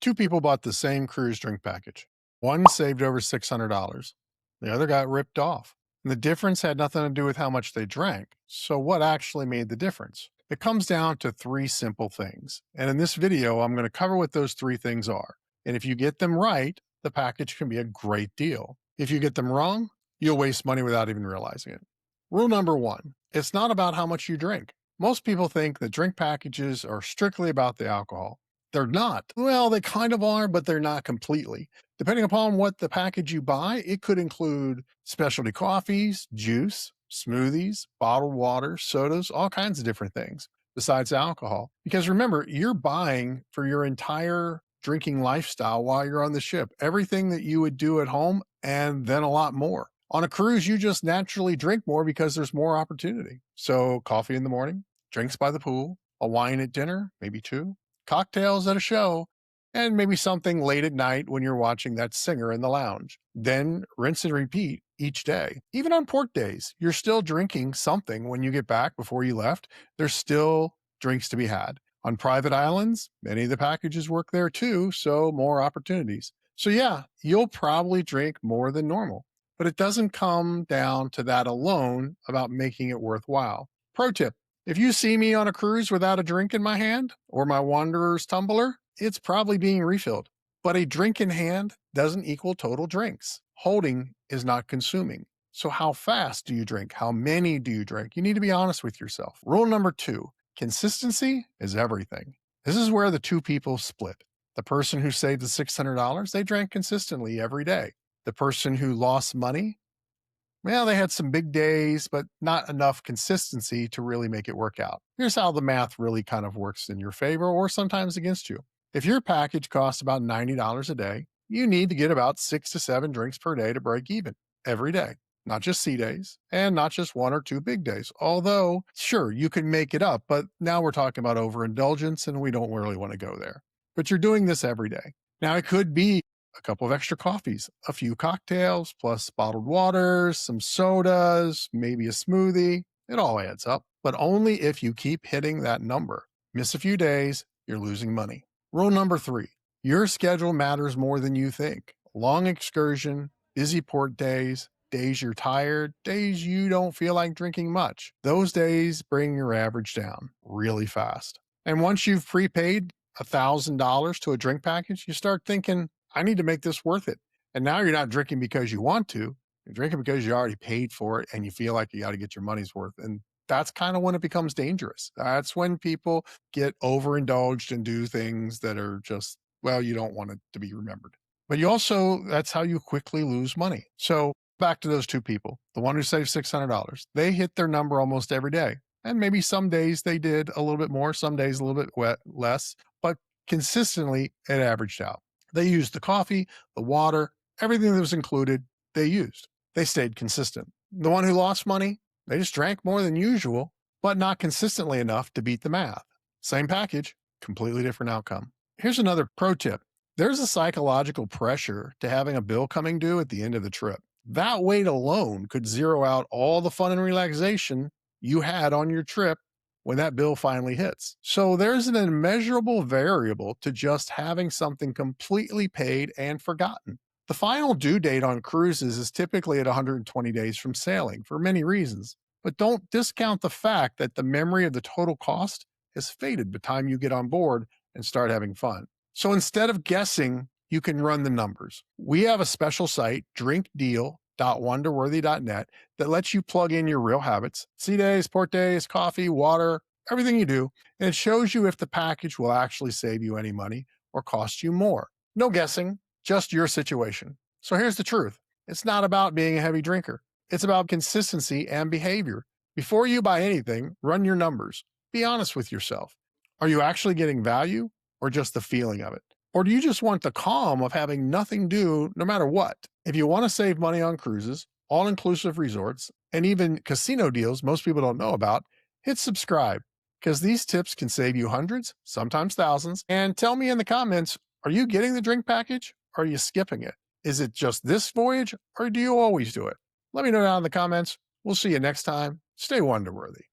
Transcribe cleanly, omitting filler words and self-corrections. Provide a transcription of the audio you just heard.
Two people bought the same cruise drink package. One saved over $600. The other got ripped off. And the difference had nothing to do with how much they drank. So, what actually made the difference? It comes down to three simple things. And in this video, I'm going to cover what those three things are. And if you get them right, the package can be a great deal. If you get them wrong, you'll waste money without even realizing it. Rule number one, it's not about how much you drink. Most people think that drink packages are strictly about the alcohol. They're not. Well, they kind of are, but they're not completely. Depending upon what the package you buy, it could include specialty coffees, juice, smoothies, bottled water, sodas, all kinds of different things besides alcohol. Because remember, you're buying for your entire drinking lifestyle while you're on the ship, everything that you would do at home and then a lot more. On a cruise, you just naturally drink more because there's more opportunity. So, coffee in the morning, drinks by the pool, a wine at dinner, maybe two, cocktails at a show, and maybe something late at night when you're watching that singer in the lounge. Then rinse and repeat each day. Even on port days, you're still drinking something when you get back before you left. There's still drinks to be had. On private islands, many of the packages work there too, so more opportunities. So yeah, you'll probably drink more than normal, but it doesn't come down to that alone about making it worthwhile. Pro tip: if you see me on a cruise without a drink in my hand or my Wanderer's tumbler, it's probably being refilled. But a drink in hand doesn't equal total drinks. Holding is not consuming. So, how fast do you drink? How many do you drink? You need to be honest with yourself. Rule number two: consistency is everything. This is where the two people split. The person who saved the $600, they drank consistently every day. The person who lost money, well, they had some big days, but not enough consistency to really make it work out. Here's how the math really kind of works in your favor or sometimes against you. If your package costs about $90 a day, you need to get about 6 to 7 drinks per day to break even every day, not just C days and not just 1 or 2 big days. Although, sure, you can make it up, but now we're talking about overindulgence and we don't really want to go there. But you're doing this every day. Now, it could be a couple of extra coffees, a few cocktails, plus bottled waters, some sodas, maybe a smoothie. It all adds up, but only if you keep hitting that number. Miss a few days, you're losing money. Rule number three: your schedule matters more than you think. Long excursion, busy port days, days you're tired, days you don't feel like drinking much. Those days bring your average down really fast. And once you've prepaid $1,000 to a drink package, you start thinking, I need to make this worth it. And now you're not drinking because you want to, you're drinking because you already paid for it and you feel like you got to get your money's worth. And that's kind of when it becomes dangerous. That's when people get overindulged and do things that are just, well, you don't want it to be remembered. But you also, that's how you quickly lose money. So back to those two people, the one who saved $600, they hit their number almost every day. And maybe some days they did a little bit more, some days a little bit less, but consistently it averaged out. They used the coffee, the water, everything that was included, they used. They stayed consistent. The one who lost money, they just drank more than usual, but not consistently enough to beat the math. Same package, completely different outcome. Here's another pro tip. There's a psychological pressure to having a bill coming due at the end of the trip. That weight alone could zero out all the fun and relaxation you had on your trip when that bill finally hits. So there's an immeasurable variable to just having something completely paid and forgotten. The final due date on cruises is typically at 120 days from sailing for many reasons, but don't discount the fact that the memory of the total cost has faded by the time you get on board and start having fun. So instead of guessing, you can run the numbers. We have a special site, drinkdeal.wonderworthy.net, that lets you plug in your real habits, sea days, port days, coffee, water, everything you do, and it shows you if the package will actually save you any money or cost you more. No guessing, just your situation. So here's the truth. It's not about being a heavy drinker. It's about consistency and behavior. Before you buy anything, run your numbers. Be honest with yourself. Are you actually getting value or just the feeling of it? Or do you just want the calm of having nothing due no matter what? If you want to save money on cruises, all-inclusive resorts, and even casino deals most people don't know about, hit subscribe, because these tips can save you hundreds, sometimes thousands. And tell me in the comments, are you getting the drink package or are you skipping it? Is it just this voyage or do you always do it? Let me know down in the comments. We'll see you next time. Stay wonderworthy.